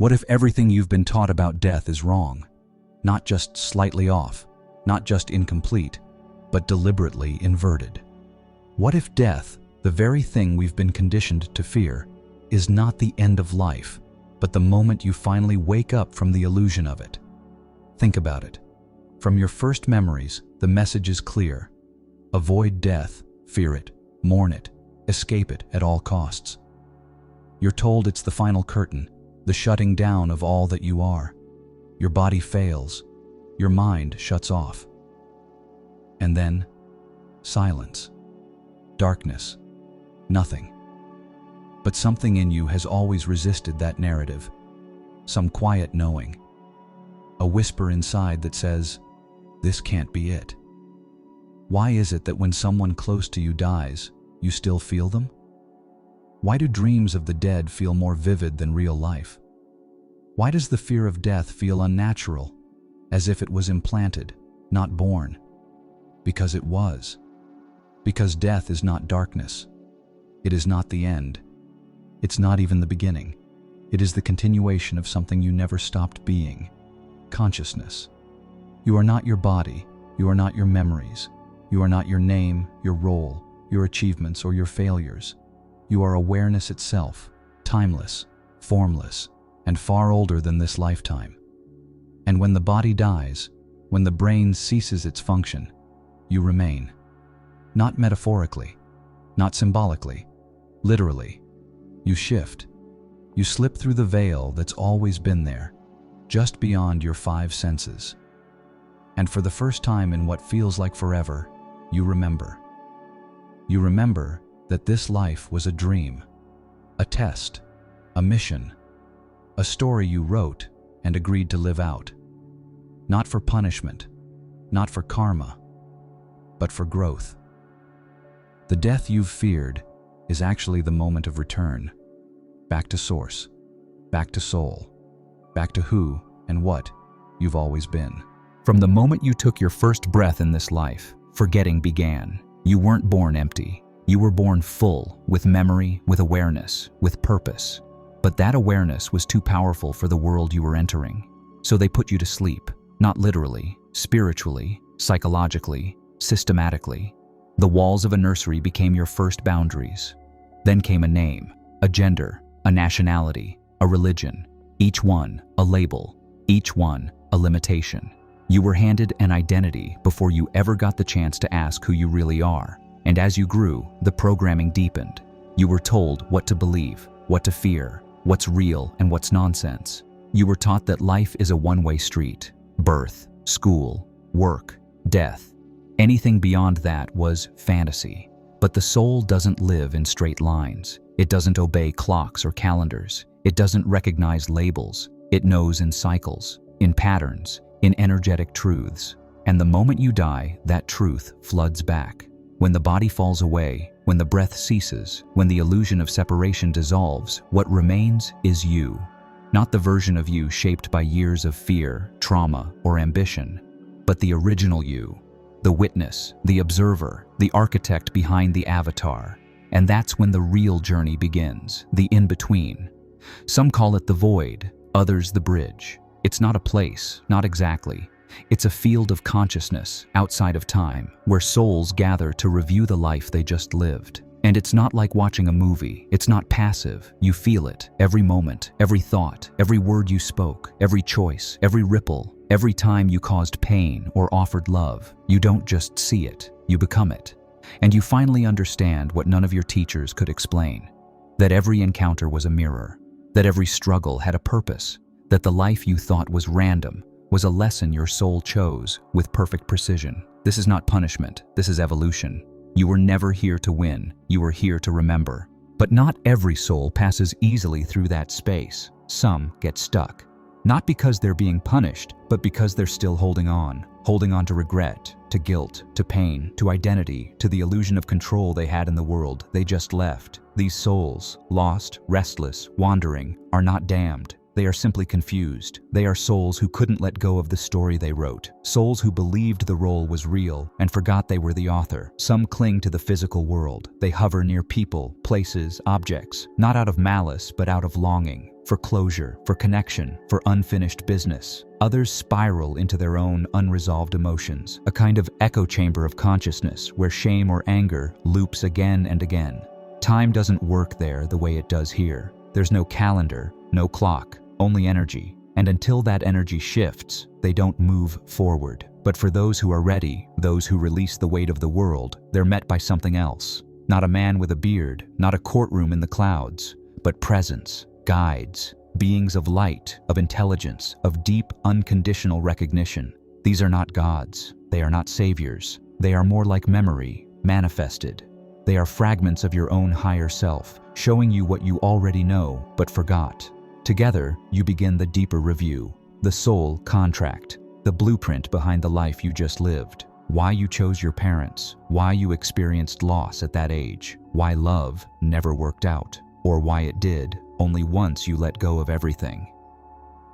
What if everything you've been taught about death is wrong? Not just slightly off, not just incomplete, but deliberately inverted. What if death, the very thing we've been conditioned to fear, is not the end of life, but the moment you finally wake up from the illusion of it? Think about it. From your first memories, the message is clear. Avoid death, fear it, mourn it, escape it at all costs. You're told it's the final curtain, the shutting down of all that you are. Your body fails, your mind shuts off. And then, silence, darkness, nothing. But something in you has always resisted that narrative, some quiet knowing, a whisper inside that says, this can't be it. Why is it that when someone close to you dies, you still feel them? Why do dreams of the dead feel more vivid than real life? Why does the fear of death feel unnatural, as if it was implanted, not born? Because it was. Because death is not darkness. It is not the end. It's not even the beginning. It is the continuation of something you never stopped being: consciousness. You are not your body. You are not your memories. You are not your name, your role, your achievements, or your failures. You are awareness itself, timeless, formless, and far older than this lifetime. And when the body dies, when the brain ceases its function, you remain. Not metaphorically, not symbolically, literally. You shift. You slip through the veil that's always been there, just beyond your five senses. And for the first time in what feels like forever, you remember. You remember that this life was a dream, a test, a mission, a story you wrote and agreed to live out. Not for punishment, not for karma, but for growth. The death you've feared is actually the moment of return, back to source, back to soul, back to who and what you've always been. From the moment you took your first breath in this life, forgetting began. You weren't born empty. You were born full, with memory, with awareness, with purpose. But that awareness was too powerful for the world you were entering. So they put you to sleep, not literally, spiritually, psychologically, systematically. The walls of a nursery became your first boundaries. Then came a name, a gender, a nationality, a religion. Each one a label, each one a limitation. You were handed an identity before you ever got the chance to ask who you really are. And as you grew, the programming deepened. You were told what to believe, what to fear, what's real and what's nonsense. You were taught that life is a one-way street. Birth, school, work, death. Anything beyond that was fantasy. But the soul doesn't live in straight lines. It doesn't obey clocks or calendars. It doesn't recognize labels. It knows in cycles, in patterns, in energetic truths. And the moment you die, that truth floods back. When the body falls away, when the breath ceases, when the illusion of separation dissolves, what remains is you. Not the version of you shaped by years of fear, trauma, or ambition, but the original you, the witness, the observer, the architect behind the avatar. And that's when the real journey begins, the in-between. Some call it the void, others the bridge. It's not a place, not exactly. It's a field of consciousness, outside of time, where souls gather to review the life they just lived. And it's not like watching a movie. It's not passive. You feel it, every moment, every thought, every word you spoke, every choice, every ripple, every time you caused pain or offered love. You don't just see it, you become it. And you finally understand what none of your teachers could explain. That every encounter was a mirror. That every struggle had a purpose. That the life you thought was random was a lesson your soul chose with perfect precision. This is not punishment, this is evolution. You were never here to win, you were here to remember. But not every soul passes easily through that space. Some get stuck. Not because they're being punished, but because they're still holding on to regret, to guilt, to pain, to identity, to the illusion of control they had in the world they just left. These souls, lost, restless, wandering, are not damned. They are simply confused. They are souls who couldn't let go of the story they wrote. Souls who believed the role was real and forgot they were the author. Some cling to the physical world. They hover near people, places, objects, not out of malice, but out of longing. For closure, for connection, for unfinished business. Others spiral into their own unresolved emotions, a kind of echo chamber of consciousness where shame or anger loops again and again. Time doesn't work there the way it does here. There's no calendar, no clock, only energy. And until that energy shifts, they don't move forward. But for those who are ready, those who release the weight of the world, they're met by something else. Not a man with a beard, not a courtroom in the clouds, but presence. Guides, beings of light, of intelligence, of deep, unconditional recognition. These are not gods. They are not saviors. They are more like memory, manifested. They are fragments of your own higher self, showing you what you already know but forgot. Together, you begin the deeper review, the soul contract, the blueprint behind the life you just lived. Why you chose your parents, why you experienced loss at that age, why love never worked out, or why it did only once you let go of everything.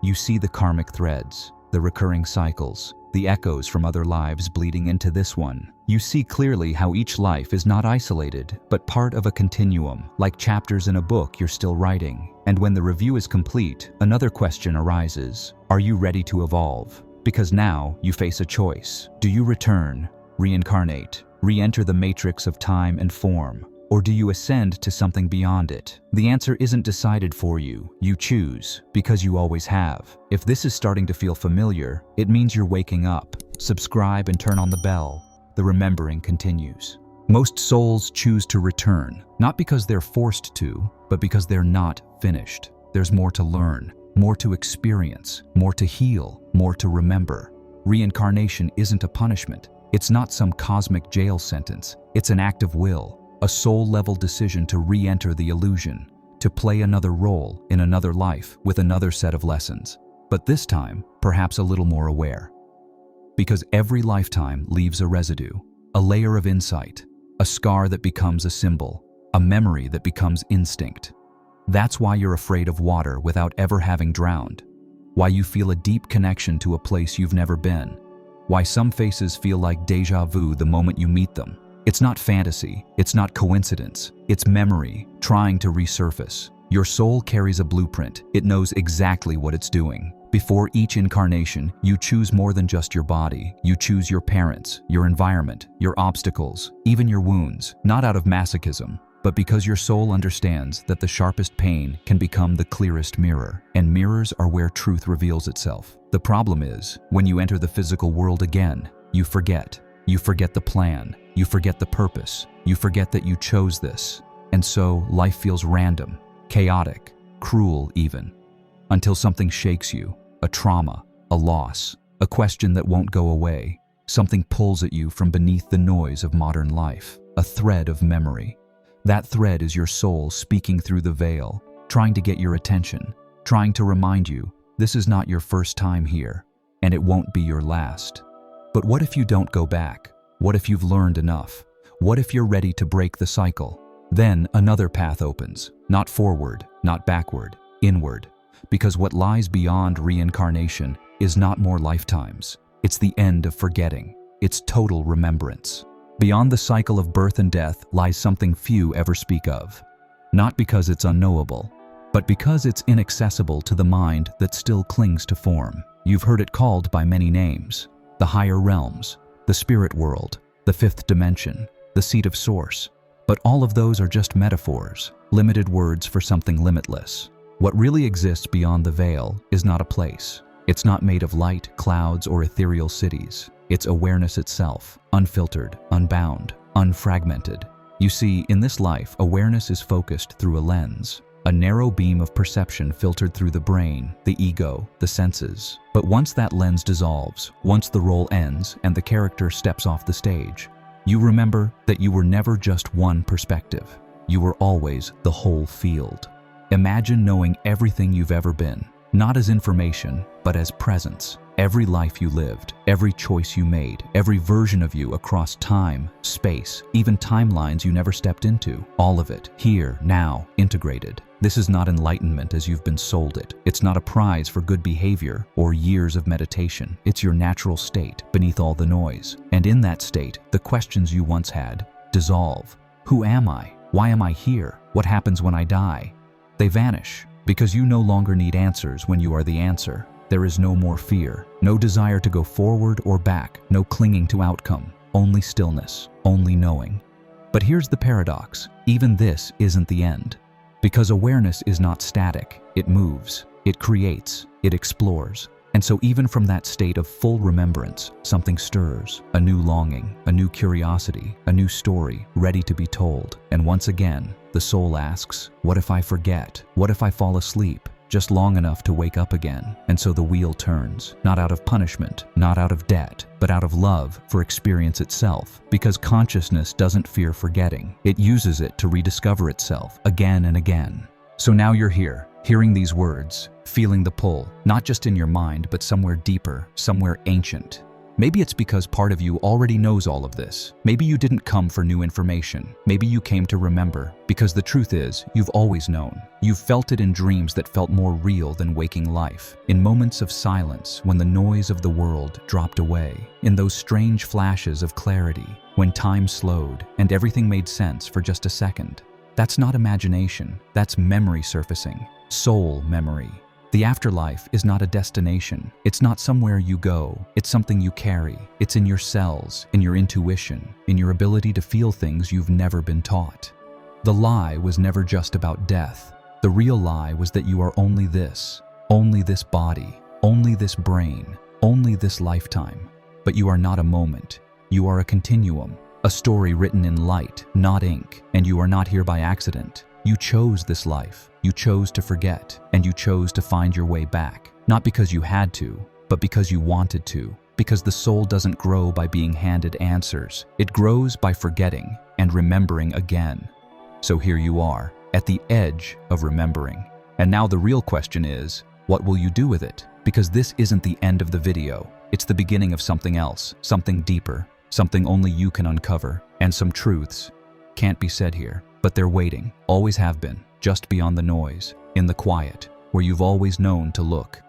You see the karmic threads, the recurring cycles, the echoes from other lives bleeding into this one. You see clearly how each life is not isolated, but part of a continuum, like chapters in a book you're still writing. And when the review is complete, another question arises. Are you ready to evolve? Because now you face a choice. Do you return, reincarnate, re-enter the matrix of time and form? Or do you ascend to something beyond it? The answer isn't decided for you. You choose, because you always have. If this is starting to feel familiar, it means you're waking up. Subscribe and turn on the bell. The remembering continues. Most souls choose to return, not because they're forced to, but because they're not finished. There's more to learn, more to experience, more to heal, more to remember. Reincarnation isn't a punishment. It's not some cosmic jail sentence. It's an act of will. A soul-level decision to re-enter the illusion, to play another role in another life with another set of lessons. But this time, perhaps a little more aware. Because every lifetime leaves a residue, a layer of insight, a scar that becomes a symbol, a memory that becomes instinct. That's why you're afraid of water without ever having drowned. Why you feel a deep connection to a place you've never been. Why some faces feel like déjà vu the moment you meet them. It's not fantasy, it's not coincidence, it's memory trying to resurface. Your soul carries a blueprint. It knows exactly what it's doing. Before each incarnation, you choose more than just your body. You choose your parents, your environment, your obstacles, even your wounds, not out of masochism, but because your soul understands that the sharpest pain can become the clearest mirror, and mirrors are where truth reveals itself. The problem is, when you enter the physical world again, you forget. You forget the plan. You forget the purpose. You forget that you chose this. And so life feels random, chaotic, cruel even. Until something shakes you, a trauma, a loss, a question that won't go away. Something pulls at you from beneath the noise of modern life, a thread of memory. That thread is your soul speaking through the veil, trying to get your attention, trying to remind you this is not your first time here, and it won't be your last. But what if you don't go back? What if you've learned enough? What if you're ready to break the cycle? Then another path opens, not forward, not backward, inward. Because what lies beyond reincarnation is not more lifetimes. It's the end of forgetting. It's total remembrance. Beyond the cycle of birth and death lies something few ever speak of. Not because it's unknowable, but because it's inaccessible to the mind that still clings to form. You've heard it called by many names. The higher realms, the spirit world, the fifth dimension, the seat of source. But all of those are just metaphors, limited words for something limitless. What really exists beyond the veil is not a place. It's not made of light, clouds, or ethereal cities. It's awareness itself, unfiltered, unbound, unfragmented. You see, in this life, awareness is focused through a lens. A narrow beam of perception filtered through the brain, the ego, the senses. But once that lens dissolves, once the role ends and the character steps off the stage, you remember that you were never just one perspective. You were always the whole field. Imagine knowing everything you've ever been, not as information, but as presence. Every life you lived, every choice you made, every version of you across time, space, even timelines you never stepped into. All of it, here, now, integrated. This is not enlightenment as you've been sold it. It's not a prize for good behavior or years of meditation. It's your natural state beneath all the noise. And in that state, the questions you once had dissolve. Who am I? Why am I here? What happens when I die? They vanish because you no longer need answers when you are the answer. There is no more fear, no desire to go forward or back, no clinging to outcome, only stillness, only knowing. But here's the paradox. Even this isn't the end. Because awareness is not static, it moves, it creates, it explores. And so even from that state of full remembrance, something stirs, a new longing, a new curiosity, a new story ready to be told. And once again, the soul asks, what if I forget? What if I fall asleep? Just long enough to wake up again. And so the wheel turns, not out of punishment, not out of debt, but out of love for experience itself. Because consciousness doesn't fear forgetting. It uses it to rediscover itself again and again. So now you're here, hearing these words, feeling the pull, not just in your mind, but somewhere deeper, somewhere ancient. Maybe it's because part of you already knows all of this. Maybe you didn't come for new information. Maybe you came to remember. Because the truth is, you've always known. You've felt it in dreams that felt more real than waking life. In moments of silence, when the noise of the world dropped away. In those strange flashes of clarity, when time slowed and everything made sense for just a second. That's not imagination. That's memory surfacing. Soul memory. The afterlife is not a destination. It's not somewhere you go. It's something you carry. It's in your cells, in your intuition, in your ability to feel things you've never been taught. The lie was never just about death. The real lie was that you are only this body, only this brain, only this lifetime. But you are not a moment. You are a continuum, a story written in light, not ink, and you are not here by accident. You chose this life, you chose to forget, and you chose to find your way back. Not because you had to, but because you wanted to. Because the soul doesn't grow by being handed answers. It grows by forgetting and remembering again. So here you are, at the edge of remembering. And now the real question is, what will you do with it? Because this isn't the end of the video. It's the beginning of something else, something deeper, something only you can uncover, and some truths can't be said here. But they're waiting, always have been, just beyond the noise, in the quiet, where you've always known to look.